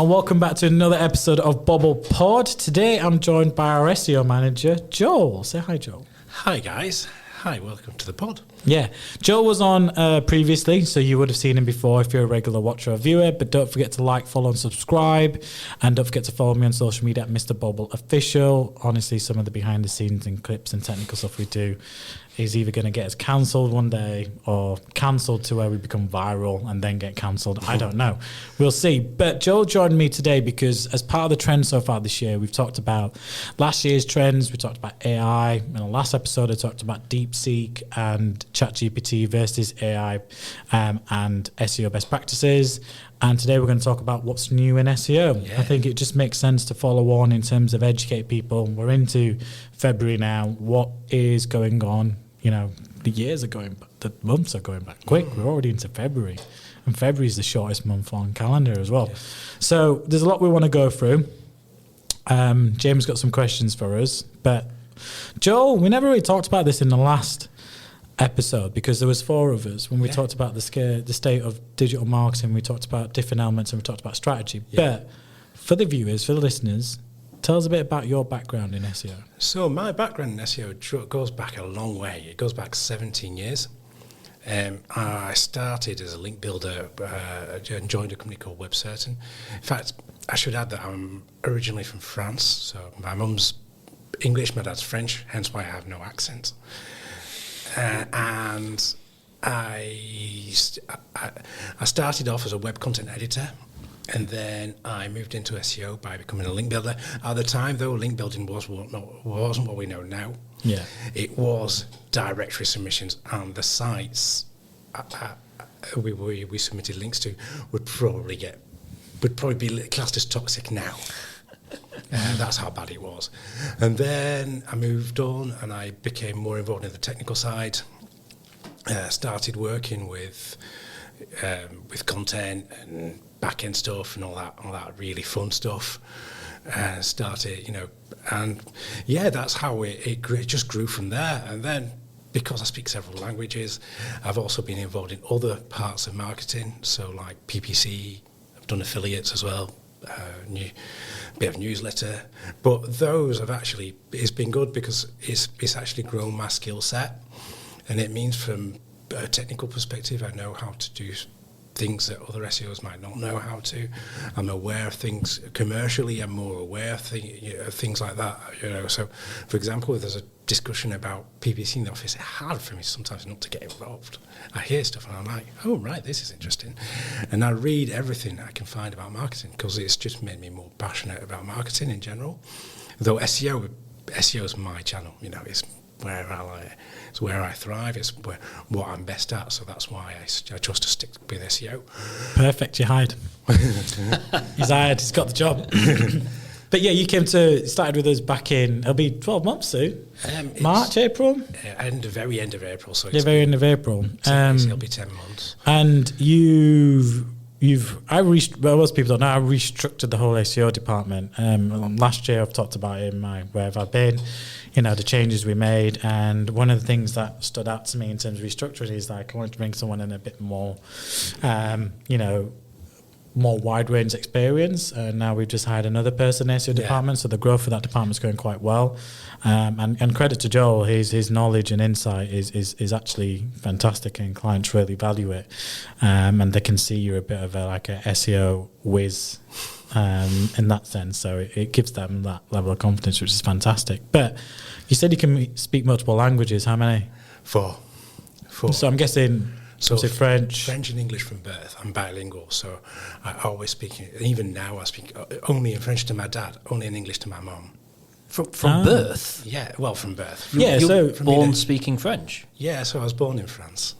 and welcome back to another episode of Bobble Pod. Today I'm joined by our SEO manager, Joel. Say hi, Joel. Hi, guys. Hi, welcome to the pod. Yeah, Joel was on previously, so you would have seen him before if you're a regular watcher or viewer, but don't forget to like, follow and subscribe, and don't forget to follow me on social media at Mr. Bobble Official. Honestly, some of the behind the scenes and clips and technical stuff we do is either going to get us cancelled one day or cancelled to where we become viral and then get cancelled. I don't know. We'll see. But Joel joined me today because as part of the trend so far this year, we've talked about last year's trends. We talked about AI. In the last episode, I talked about DeepSeek and ChatGPT versus AI and SEO best practices. And today we're going to talk about what's new in SEO. Yeah. I think it just makes sense to follow on in terms of educate people. We're into February now. What is going on? You know, the years are going back, the months are going back quick. We're already into February. And February is the shortest month on calendar as well. Yeah. So there's a lot we want to go through. James got some questions for us. But Joel, we never really talked about this in the last episode because there was four of us when we talked about the state of digital marketing. We talked about different elements and we talked about strategy. But for the viewers, for the listeners, tell us a bit about your background in SEO. So my background in SEO goes back a long way. It goes back 17 years. I started as a link builder and joined a company called WebCertain. In fact, I should add that I'm originally from France. So my mum's English, my dad's French, hence why I have no accent. And I started off as a web content editor, and then I moved into SEO by becoming a link builder. At the time, though, link building wasn't what we know now. Yeah, it was directory submissions, and the sites we submitted links to would probably be classed as toxic now. That's how bad it was. And then I moved on and I became more involved in the technical side. Started working with content and back-end stuff and all that really fun stuff. Started, that's how it just grew from there. And then because I speak several languages, I've also been involved in other parts of marketing. So like PPC, I've done affiliates as well. Bit of newsletter, but those have actually, it's been good because it's actually grown my skill set, and it means from a technical perspective I know how to do things that other SEOs might not know how to. I'm aware of things commercially. I'm more aware of things like that. So for example, if there's a discussion about PPC in the office, it's hard for me sometimes not to get involved. I hear stuff and I'm like, oh right, this is interesting, and I read everything I can find about marketing because it's just made me more passionate about marketing in general. Though SEO is my channel, it's where it's where I thrive, it's what I'm best at, so that's why I chose to stick with SEO. Perfect, you hired. He's hired, he's got the job. But yeah, you started with us back in, it'll be 12 months soon. March, April? Very end of April. So very end of April. It'll be 10 months. And most people don't know, I restructured the whole SEO department. Last year I've talked about it in Where Have I Been, the changes we made. And one of the things that stood out to me in terms of restructuring is like I wanted to bring someone in a bit more, more wide range experience. Now we've just hired another person in the SEO department, so the growth of that department is going quite well. And credit to Joel, his knowledge and insight is actually fantastic, and clients really value it. And they can see you're a bit of a SEO whiz in that sense. So it gives them that level of confidence, which is fantastic. But you said you can speak multiple languages. How many? Four. So I'm guessing. So French and English from birth. I'm bilingual, so I always speak. Even now, I speak only in French to my dad, only in English to my mum. From birth? Yeah, well, from birth. You're born speaking French? Yeah, so I was born in France.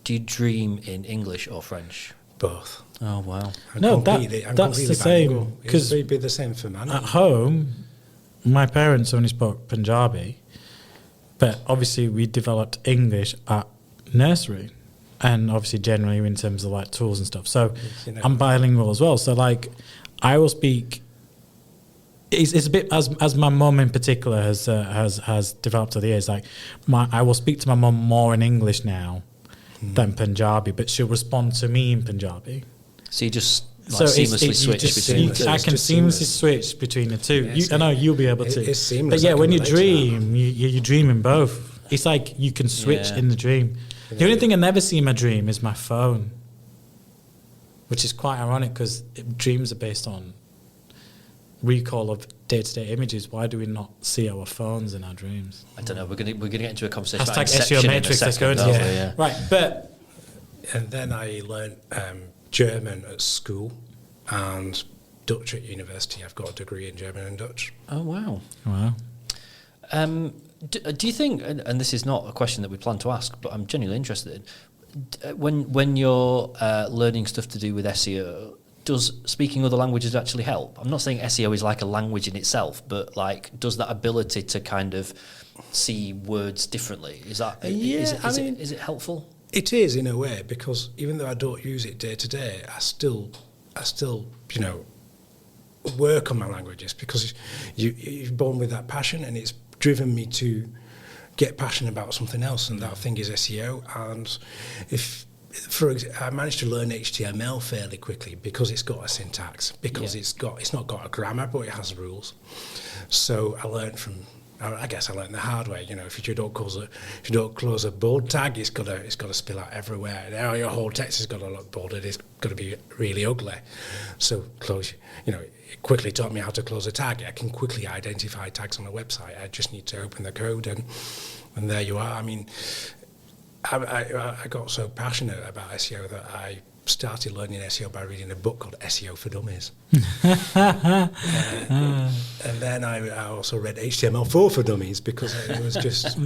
Do you dream in English or French? Both. Oh wow! That's the same. Because it'd be the same for me. At home, my parents only spoke Punjabi, but obviously we developed English at nursery. And obviously generally in terms of tools and stuff. So I'm bilingual as well. So I will speak, it's a bit as my mum in particular has developed over the years, I will speak to my mum more in English now than Punjabi, but she'll respond to me in Punjabi. So you just Like seamlessly switch between the two. I can seamlessly switch between the two. Yeah, I know you'll be able to. It's seamless. But yeah, when you dream, you dream in both. It's like you can switch in the dream. The only thing I never see in my dream is my phone, which is quite ironic because dreams are based on recall of day-to-day images. Why do we not see our phones in our dreams? I don't know. We're gonna get into a conversation Hashtag about SEO Inception Matrix. in a Let's go second. into it. Right, but And then I learned German at school and Dutch at university. I've got a degree in German and Dutch. Oh wow. wow. Do you think, and this is not a question that we plan to ask, but I'm genuinely interested, when you're learning stuff to do with SEO, does speaking other languages actually help? I'm not saying SEO is like a language in itself, but like, does that ability to kind of see words differently, is it helpful? It is in a way, because even though I don't use it day to day, I still work on my languages, because you're born with that passion, and it's driven me to get passionate about something else, and that thing is SEO. And I managed to learn HTML fairly quickly because it's got a syntax, because it's not got a grammar, but it has rules. So I guess I learned the hard way. If you don't close a bold tag, it's got to spill out everywhere. Now your whole text has got to look bolded. It's got to be really ugly. So it quickly taught me how to close a tag. I can quickly identify tags on a website. I just need to open the code, and there you are. I mean, I got so passionate about SEO that I started learning SEO by reading a book called SEO for Dummies. And then I also read HTML4 for Dummies, because it was just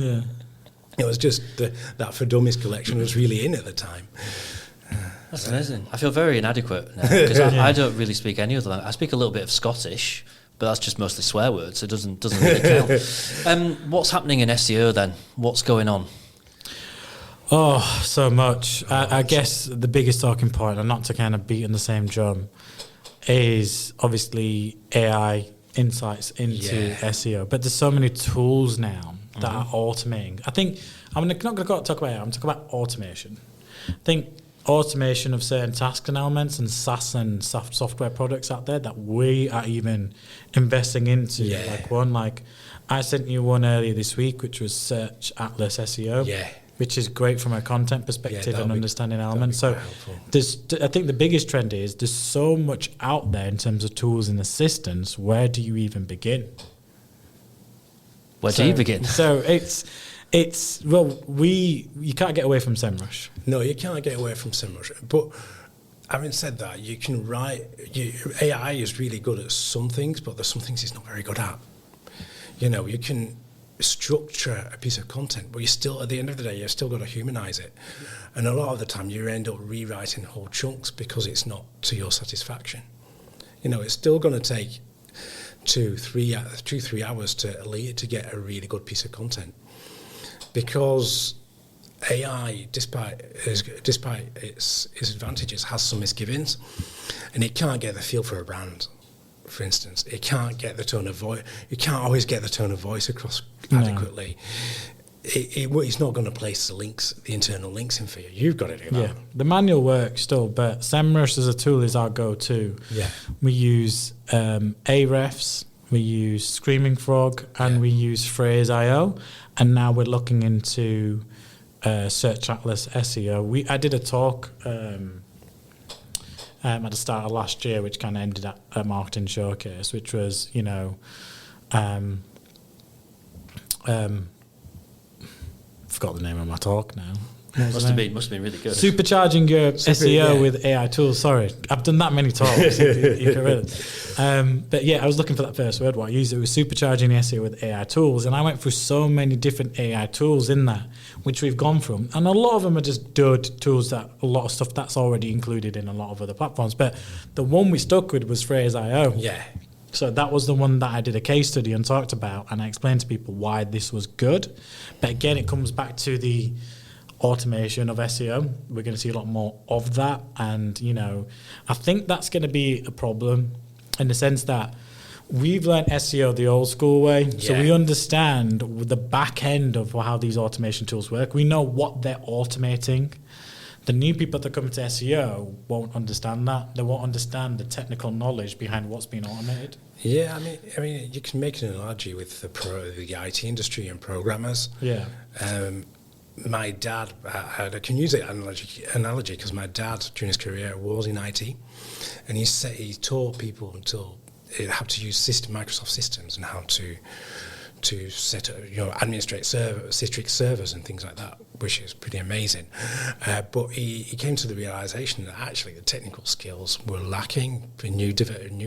that for Dummies collection was really in at the time. That's amazing. I feel very inadequate now, because I don't really speak any other language. I speak a little bit of Scottish, but that's just mostly swear words, so it doesn't really count. What's happening in SEO then? What's going on? Oh, so much. I guess the biggest talking point, and not to kind of beat on the same drum, is obviously AI insights into SEO. But there's so many tools now that are automating. I think, I'm not going to talk about AI, I'm talking about automation. I think automation of certain tasks and elements and SaaS and software products out there that we are even investing into. Like I sent you one earlier this week, which was Search Atlas SEO. Yeah. Which is great from a content perspective and understanding elements. So I think the biggest trend is there's so much out there in terms of tools and assistance. Where do you even begin? Where do you begin? So you can't get away from SEMrush. No, you can't get away from SEMrush. But having said that, you can AI is really good at some things, but there's some things it's not very good at. You can structure a piece of content, but you still, at the end of the day, you've still got to humanize it. And a lot of the time you end up rewriting whole chunks because it's not to your satisfaction. It's still going to take 2-3 hours to get a really good piece of content, because AI, despite its advantages, has some misgivings, and it can't get the feel for a brand. For instance, it can't get the tone of voice. You can't always get the tone of voice across adequately. It's not going to place the internal links in for you. You've got to do that. Yeah, the manual works still, but SEMrush as a tool is our go-to. Yeah, we use Ahrefs, we use Screaming Frog, and we use Phrase.io, and now we're looking into Search Atlas SEO. I did a talk at the start of last year, which kind of ended at a marketing showcase, which was, forgot the name of my talk now. Must have been really good. Supercharging your SEO with AI tools. Sorry, I've done that many talks. you can really. But yeah, I was looking for that first word. What I used, it was supercharging SEO with AI tools, and I went through so many different AI tools in that, which we've gone from, and a lot of them are just dud tools that a lot of stuff that's already included in a lot of other platforms. But the one we stuck with was Phrase.io. Yeah. So that was the one that I did a case study and talked about, and I explained to people why this was good. But again, it comes back to the automation of SEO. We're going to see a lot more of that, and I think that's going to be a problem in the sense that we've learned SEO the old school way, so we understand the back end of how these automation tools work. We know what they're automating. the new people that come into SEO won't understand that. They won't understand the technical knowledge behind what's being automated. Yeah, I mean, you can make an analogy with the IT industry and programmers. Yeah. My dad, I can use the analogy because my dad during his career was in IT, and he taught people how to use Microsoft systems and how to set up, administrate Citrix servers and things like that, which is pretty amazing. But he came to the realization that actually the technical skills were lacking for new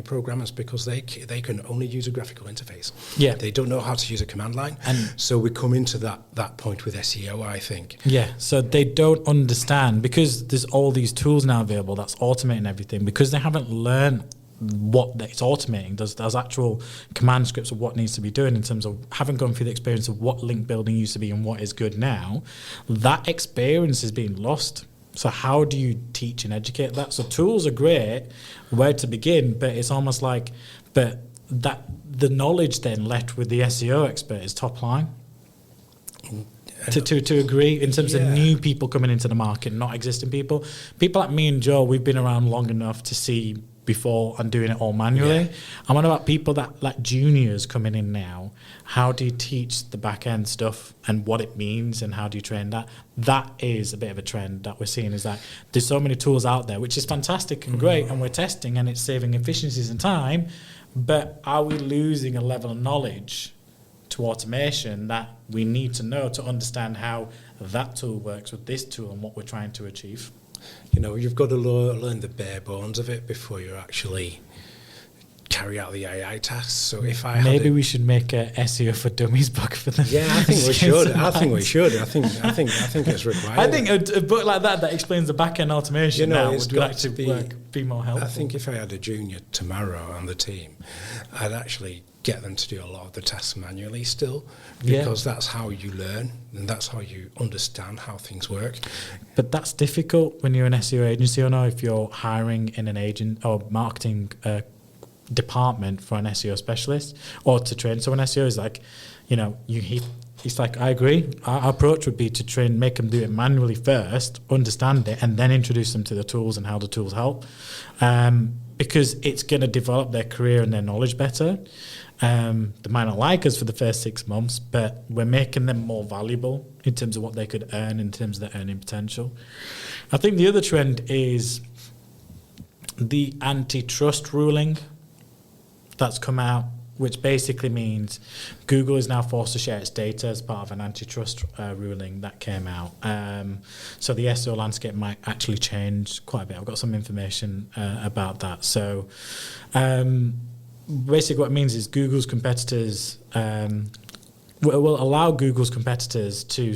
programmers because they can only use a graphical interface. Yeah. They don't know how to use a command line. And so we come into that point with SEO, I think. Yeah, so they don't understand, because there's all these tools now available that's automating everything, because they haven't learned what it's automating. There's actual command scripts of what needs to be done in terms of having gone through the experience of what link building used to be and what is good now. That experience is being lost. So how do you teach and educate that? So tools are great, where to begin, but it's almost like, but that the knowledge then left with the SEO expert is top line. To agree in terms of new people coming into the market, not existing people. People like me and Joe, we've been around long enough to see before and doing it all manually. Yeah. I'm on about people that like juniors coming in now. How do you teach the back end stuff and what it means, and how do you train that? That is a bit of a trend that we're seeing, is that there's so many tools out there, which is fantastic and great, and we're testing and it's saving efficiencies and time, but are we losing a level of knowledge to automation that we need to know to understand how that tool works with this tool and what we're trying to achieve? You've got to learn the bare bones of it before you actually carry out the AI tasks. So if we should make a SEO for Dummies book for them. Yeah, I think we should. I think it's required. I think a book like that explains the back end automation would actually be more helpful. I think if I had a junior tomorrow on the team, I'd actually get them to do a lot of the tasks manually still, because that's how you learn and that's how you understand how things work. But that's difficult when you're an SEO agency, or if you're hiring in an agent or marketing department for an SEO specialist, or to train someone SEO is like, it's like, I agree. Our approach would be to make them do it manually first, understand it, and then introduce them to the tools and how the tools help, because it's going to develop their career and their knowledge better. They might not like us for the first 6 months, but we're making them more valuable in terms of what they could earn, in terms of their earning potential. I think the other trend is the antitrust ruling that's come out, which basically means Google is now forced to share its data as part of an antitrust ruling that came out. So the SEO landscape might actually change quite a bit. I've got some information about that. So basically what it means is Google's competitors will allow Google's competitors to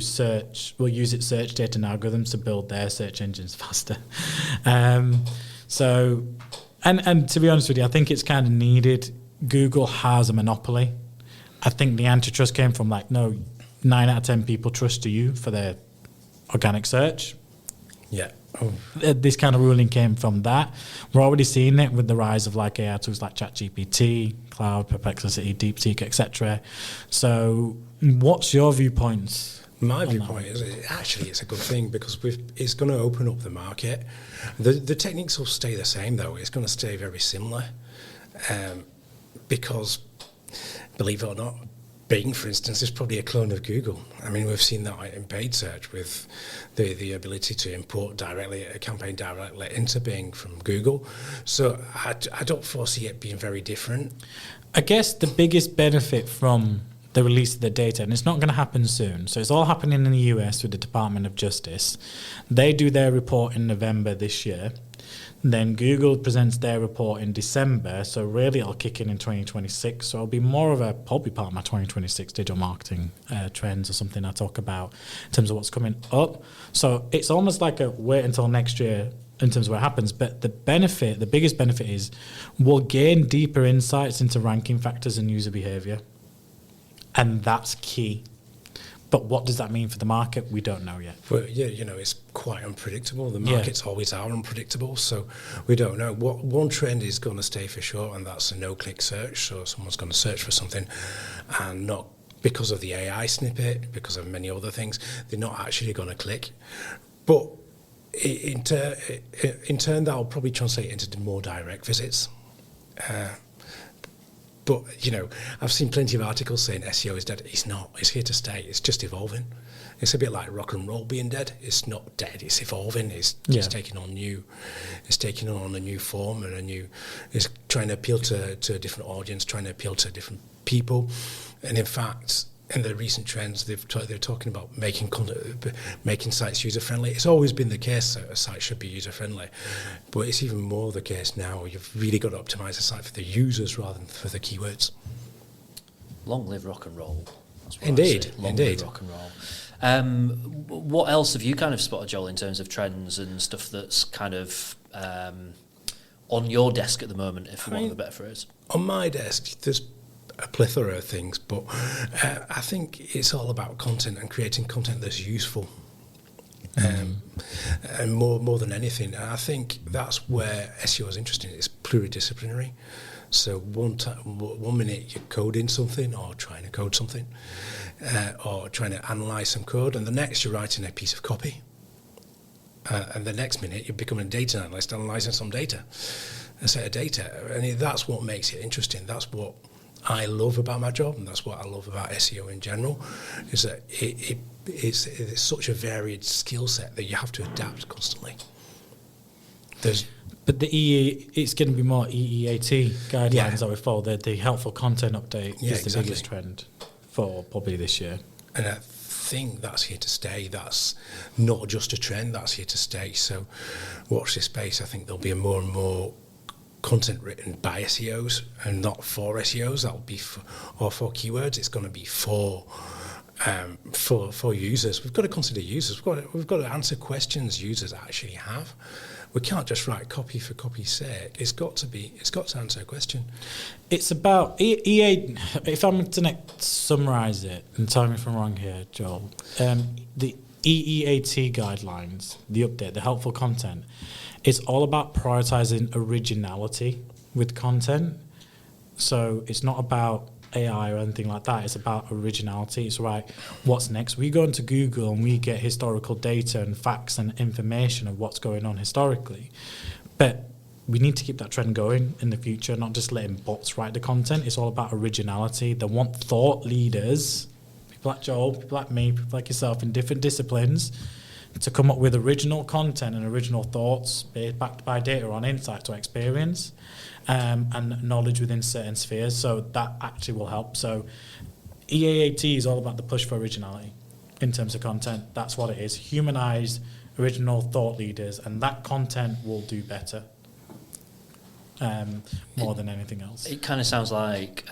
will use its search data and algorithms to build their search engines faster. So to be honest with you, I think it's kind of needed. Google has a monopoly. I think the antitrust came from 9 out of 10 people trust you for their organic search. Yeah. This kind of ruling came from that. We're already seeing it with the rise of AI tools like ChatGPT, Cloud, Perplexity, DeepSeek, etc. So what's your viewpoints? My viewpoint is it's a good thing, because it's going to open up the market. The techniques will stay the same, though. It's going to stay very similar, because, believe it or not, Bing, for instance, is probably a clone of Google. I mean, we've seen that in paid search with the ability to import a campaign directly into Bing from Google. So I don't foresee it being very different. I guess the biggest benefit from the release of the data, and it's not going to happen soon. So it's all happening in the US with the Department of Justice. They do their report in November this year. Then Google presents their report in December. So really it'll kick in 2026. So it'll be more of probably part of my 2026 digital marketing trends or something I talk about in terms of what's coming up. So it's almost like a wait until next year in terms of what happens. But the biggest benefit is we'll gain deeper insights into ranking factors and user behavior. And that's key. But what does that mean for the market? We don't know yet. Well, yeah, it's quite unpredictable. The markets always are unpredictable, so we don't know. One trend is going to stay for sure, and that's a no-click search. So someone's going to search for something, and not because of the AI snippet, because of many other things, they're not actually going to click. But in turn, that will probably translate into more direct visits. But, I've seen plenty of articles saying SEO is dead. It's not. It's here to stay. It's just evolving. It's a bit like rock and roll being dead. It's not dead. It's evolving. It's taking on a new form and it's trying to appeal to a different audience, trying to appeal to different people. And in fact, in the recent trends, they're talking about making sites user-friendly. It's always been the case that a site should be user-friendly, but it's even more the case now. You've really got to optimise a site for the users rather than for the keywords. Long live rock and roll. That's what Indeed, I say. Long indeed. live rock and roll. What else have you kind of spotted, Joel, in terms of trends and stuff that's kind of on your desk at the moment, if for want of a better phrase? On my desk, there's a plethora of things, but I think it's all about content and creating content that's useful. And more than anything, I think that's where SEO is interesting. It's pluridisciplinary. So one minute you're coding something or trying to code something, or trying to analyse some code, and the next you're writing a piece of copy. And the next minute you're becoming a data analyst, analysing some data, a set of data. And that's what makes it interesting. That's what I love about my job, and that's what I love about SEO in general, is that it's such a varied skill set that you have to adapt constantly. But it's going to be more EEAT guidelines that we follow. The helpful content update is the biggest trend for probably this year. And I think that's here to stay. That's not just a trend, that's here to stay. So watch this space. I think there'll be more and more content written by SEOs and not for SEOs. That'll be for keywords. It's going to be for users. We've got to consider users. We've got to answer questions users actually have. We can't just write copy for copy's sake. It's got to answer a question. It's about EA. If I'm to summarise it, and tell me if I'm wrong here, Joel. The EEAT guidelines, the update, the helpful content. It's all about prioritising originality with content. So it's not about AI or anything like that. It's about originality. It's right, what's next? We go into Google and we get historical data and facts and information of what's going on historically. But we need to keep that trend going in the future, not just letting bots write the content. It's all about originality. They want thought leaders, people like Joel, people like me, people like yourself in different disciplines, to come up with original content and original thoughts backed by data on insights or experience, and knowledge within certain spheres. So that actually will help. So EAAT is all about the push for originality in terms of content. That's what it is. Humanized, original thought leaders, and that content will do better more than anything else. It kind of sounds like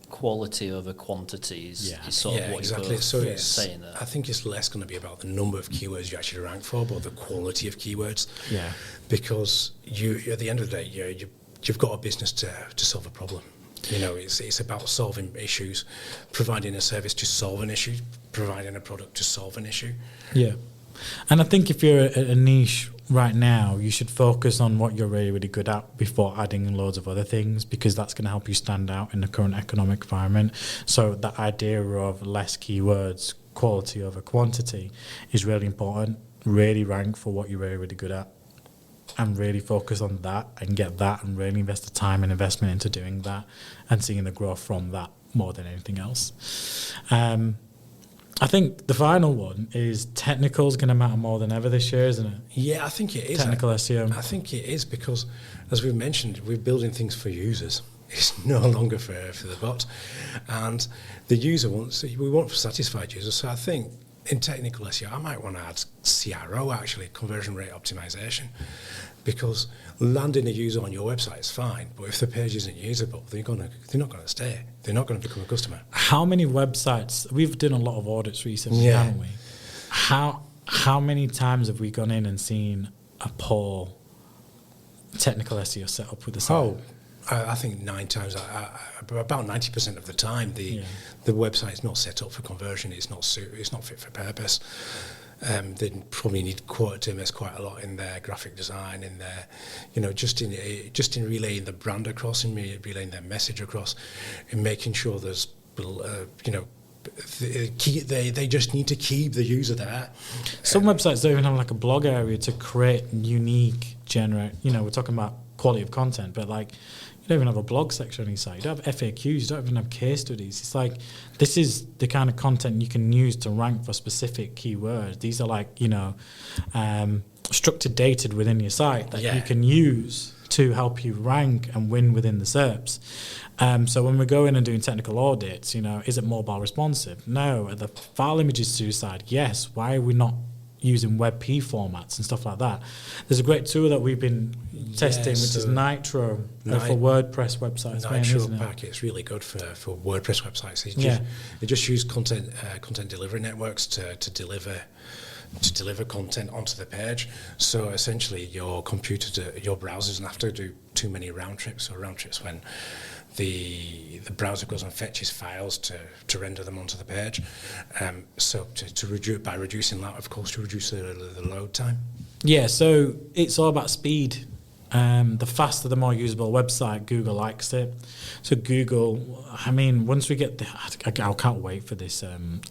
quality over quantity is sort of what exactly. you're saying there. I think it's less going to be about the number of keywords you actually rank for, but the quality of keywords. Yeah. Because at the end of the day, you've got a business to solve a problem. It's about solving issues, providing a service to solve an issue, providing a product to solve an issue. Yeah. And I think if you're a niche right now, you should focus on what you're really, really good at before adding loads of other things, because that's going to help you stand out in the current economic environment. So that idea of less keywords, quality over quantity, is really important. Really rank for what you're really, really good at, and really focus on that and get that, and really invest the time and investment into doing that and seeing the growth from that more than anything else. I think the final one is technical is going to matter more than ever this year, isn't it? Yeah, I think it is. Technical SEO. I think it is, because, as we've mentioned, we're building things for users. It's no longer for the bot. And the user we want satisfied users. So I think in technical SEO, I might want to add CRO, actually, conversion rate optimization, because landing a user on your website is fine, but if the page isn't usable, they're not going to stay. They're not going to become a customer. How many websites? We've done a lot of audits recently, haven't we? How many times have we gone in and seen a poor technical SEO set up with the site? Oh, I think 9 times, about 90% of the time, the website is not set up for conversion. It's not fit for purpose. They probably need to invest quite a lot in their graphic design, in their, just in relaying the brand across, in relaying their message across, in making sure there's, they just need to keep the user there. Some websites don't even have like a blog area to create unique we're talking about quality of content, but like you don't even have a blog section on your site. You don't have FAQs, you don't even have case studies. It's like this is the kind of content you can use to rank for specific keywords. These are like, structured data within your site that you can use to help you rank and win within the SERPs. So when we go in and doing technical audits, is it mobile responsive? No. Are the file images suicide? Yes. Why are we not using WebP formats and stuff like that? There's a great tool that we've been testing, which is Nitro for WordPress websites. Nitro pack, it's really good for WordPress websites. They just use content delivery networks to deliver content onto the page. So essentially your browser doesn't have to do too many round trips, when the browser goes and fetches files to render them onto the page. So by reducing that, of course, to reduce the load time. Yeah, so it's all about speed. The faster, the more usable website. Google likes it. So Google, once we get I can't wait for this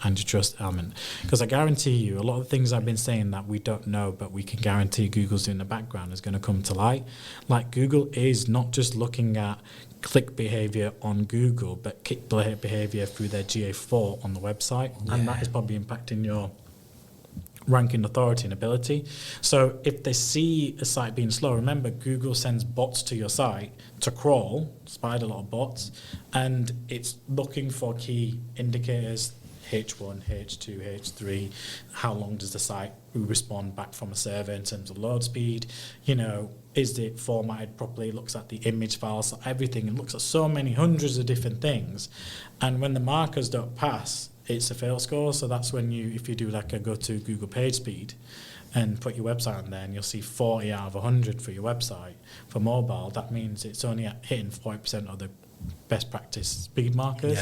antitrust element, because I guarantee you a lot of the things I've been saying that we don't know, but we can guarantee Google's doing in the background is going to come to light. Like Google is not just looking at click behavior on Google, but click behavior through their GA4 on the website, and that is probably impacting your ranking authority and ability. So if they see a site being slow, remember Google sends bots to your site to crawl, spider lot of bots, and it's looking for key indicators, H1, H2, H3, how long does the site respond back from a server in terms of load speed, is it formatted properly, looks at the image files, everything, and looks at so many hundreds of different things. And when the markers don't pass, it's a fail score. So that's when if you do like a go to Google page speed and put your website on there, and you'll see 40 out of 100 for your website. For mobile, that means it's only hitting 40% of the best practice speed markers,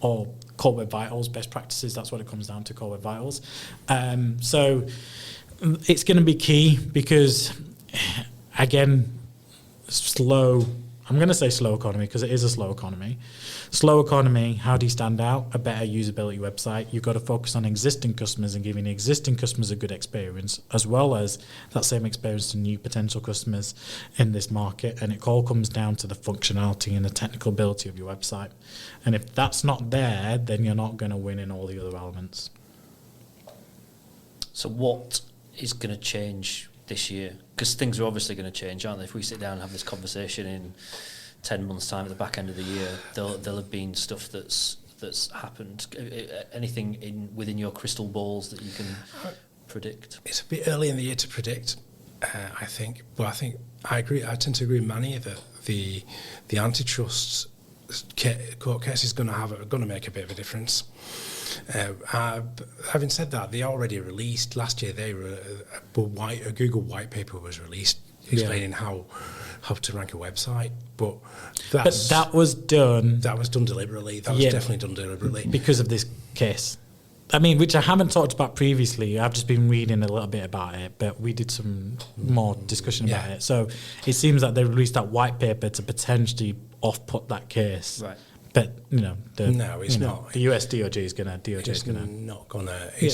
or Core Web Vitals best practices. That's what it comes down to, Core Web Vitals. So it's going to be key because, again, I'm going to say slow economy because it is a slow economy. Slow economy, how do you stand out? A better usability website. You've got to focus on existing customers and giving existing customers a good experience, as well as that same experience to new potential customers in this market. And it all comes down to the functionality and the technical ability of your website. And if that's not there, then you're not going to win in all the other elements. So what is going to change this year? Because things are obviously going to change, aren't they? If we sit down and have this conversation in 10 months' time at the back end of the year, there'll have been stuff that's happened. Anything within your crystal balls that you can predict? It's a bit early in the year to predict, I think. But I agree. I tend to agree with Manny that the antitrust court case is going to make a bit of a difference. Having said that, they already released last year. A Google white paper was released explaining how to rank a website, but that was done. That was done deliberately. That was definitely done deliberately because of this case. Which I haven't talked about previously. I've just been reading a little bit about it, but we did some more discussion about it. So it seems that they released that white paper to potentially off-put that case. Right. But it's not. The US DOJ is gonna. It's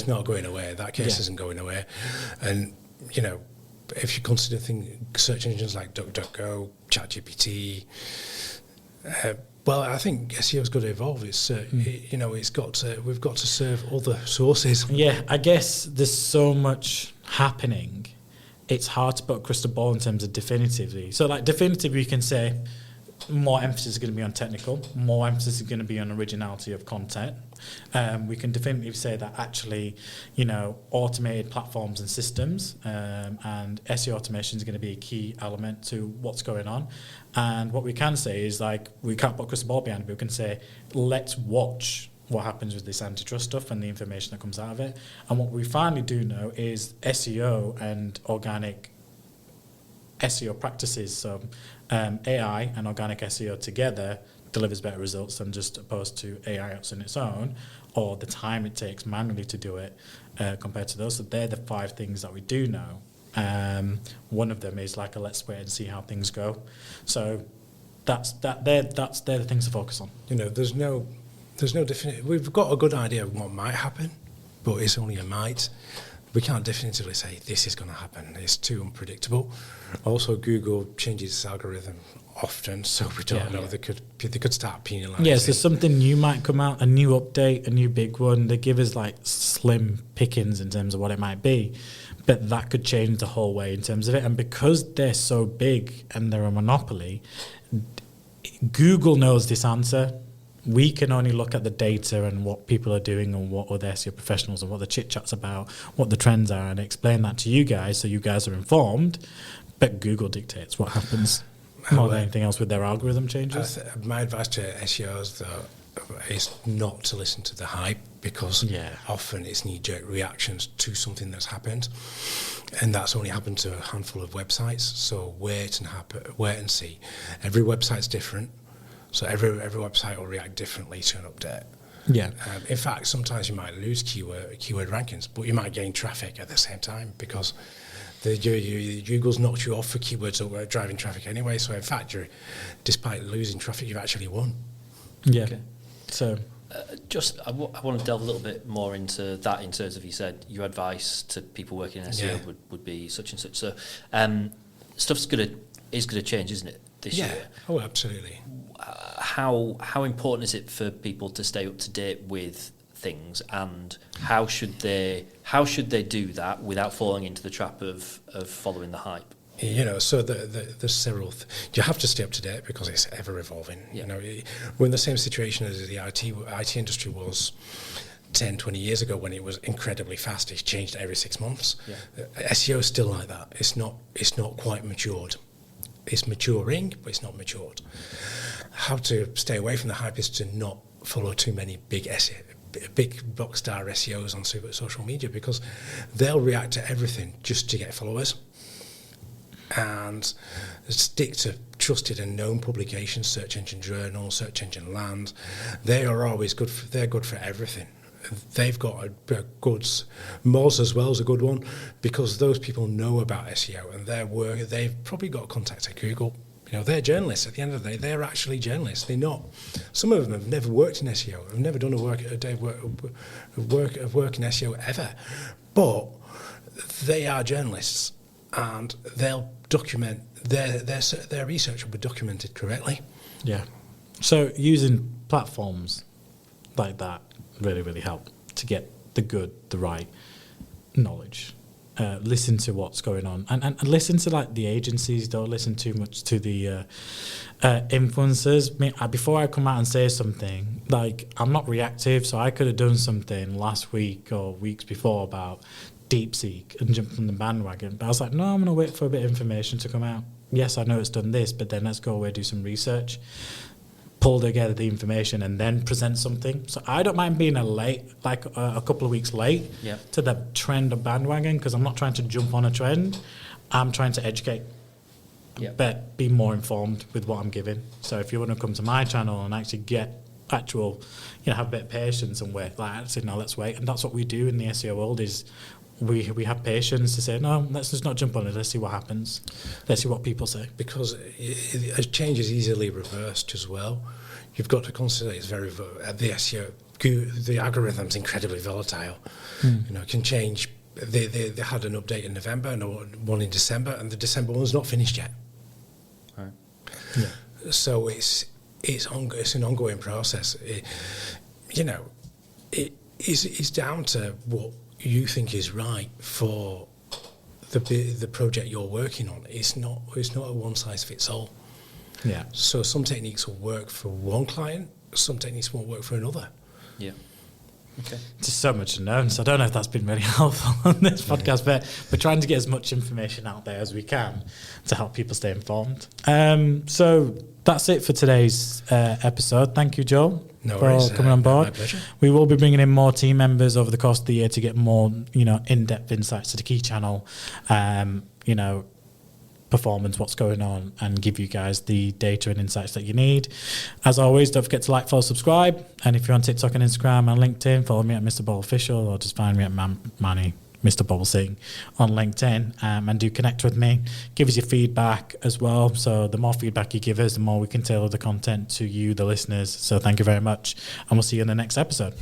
not going away. That case isn't going away. And if you consider search engines like DuckDuckGo, ChatGPT, well, I think SEO's got to evolve. We've got to serve other sources. Yeah, I guess there's so much happening. It's hard to put a crystal ball in terms of definitively. So, definitively, you can say more emphasis is going to be on technical, more emphasis is going to be on originality of content. We can definitively say that actually, automated platforms and systems and SEO automation is going to be a key element to what's going on. And what we can say is we can't put a crystal ball behind it, but we can say, let's watch what happens with this antitrust stuff and the information that comes out of it. And what we finally do know is SEO and organic SEO practices, so AI and organic SEO together delivers better results than just opposed to AI on its own, or the time it takes manually to do it compared to those. So they're the 5 things that we do know. One of them is let's wait and see how things go. So they're the things to focus on. There's no There's no definite. We've got a good idea of what might happen, but it's only a might. We can't definitively say this is going to happen. It's too unpredictable. Also, Google changes its algorithm often, so we don't know. They could start penalising. Yeah, so something new might come out, a new update, a new big one. They give us like slim pickings in terms of what it might be, but that could change the whole way in terms of it. And because they're so big and they're a monopoly, Google knows this answer. We can only look at the data and what people are doing and what other SEO professionals and what the chit-chat's about, what the trends are, and explain that to you guys so you guys are informed. But Google dictates what happens more than anything else with their algorithm changes. My advice to SEOs, though, is not to listen to the hype, because often it's knee-jerk reactions to something that's happened. And that's only happened to a handful of websites. So wait and see. Every website's different. So every website will react differently to an update. Yeah. In fact, sometimes you might lose keyword rankings, but you might gain traffic at the same time, because Google's knocked you off for keywords that were driving traffic anyway. So in fact, despite losing traffic, you've actually won. Yeah. Okay. So I want to delve a little bit more into that in terms of, you said your advice to people working in SEO would be such and such. So stuff's is gonna change, isn't it, this year? Oh, absolutely. How important is it for people to stay up to date with things, and how should they do that without falling into the trap of following the hype? So there's several. You have to stay up to date because it's ever evolving. Yeah. We're in the same situation as the IT industry was 10, 20 years ago, when it was incredibly fast. It's changed every 6 months. Yeah. SEO is still like that. It's not quite matured. It's maturing, but it's not matured. How to stay away from the hype is to not follow too many big box star SEOs on social media, because they'll react to everything just to get followers, and stick to trusted and known publications, search engine journals, search engine land. They are always good. They're good for everything. They've got a goods. Moz as well is a good one, because those people know about SEO and their work. They've probably got contacts at Google. They're journalists. At the end of the day, they're actually journalists. They're not. Some of them have never worked in SEO. Have never done a day of work in SEO ever, but they are journalists, and they'll document their research will be documented correctly. yeah. So using platforms like that really, really help to get the right knowledge. Listen to what's going on, and listen to like the agencies. Don't listen too much to the influencers. Before I come out and say something, like, I'm not reactive, so I could have done something last week or weeks before about DeepSeek and jumped on the bandwagon. But I was like, no, I'm going to wait for a bit of information to come out. Yes, I know it's done this, but then let's go away, do some research, pull together the information, and then present something. So I don't mind being a couple of weeks late to the trend of bandwagon, because I'm not trying to jump on a trend. I'm trying to educate, but be more informed with what I'm giving. So if you want to come to my channel and actually get actual, have a bit of patience and wait, like, actually, no, let's wait. And that's what we do in the SEO world, is we have patience to say, no, let's just not jump on it. Let's see what happens. Let's see what people say. Because a change is easily reversed as well. You've got to consider it's very the SEO. The algorithm's incredibly volatile. It can change. They had an update in November and one in December, and the December one's not finished yet. Right. Yeah. So it's an ongoing process. It's down to what you think is right for the project you're working on. It's not a one size fits all. Yeah. So some techniques will work for one client, some techniques won't work for another. Yeah. Okay. Just so much unknown, so I don't know if that's been really helpful on this podcast, but we're trying to get as much information out there as we can to help people stay informed. So that's it for today's episode. Thank you, Joel, for coming on board. My pleasure. We will be bringing in more team members over the course of the year to get more, in-depth insights to the key channel, performance, what's going on, and give you guys the data and insights that you need. As always, don't forget to like, follow, subscribe, and if you're on TikTok and Instagram and LinkedIn, follow me at Mr. Bobble Official, or just find me at Manny Mr. Bobble Singh on LinkedIn, and do connect with me. Give us your feedback as well. So the more feedback you give us, the more we can tailor the content to you, the listeners. So thank you very much, and we'll see you in the next episode.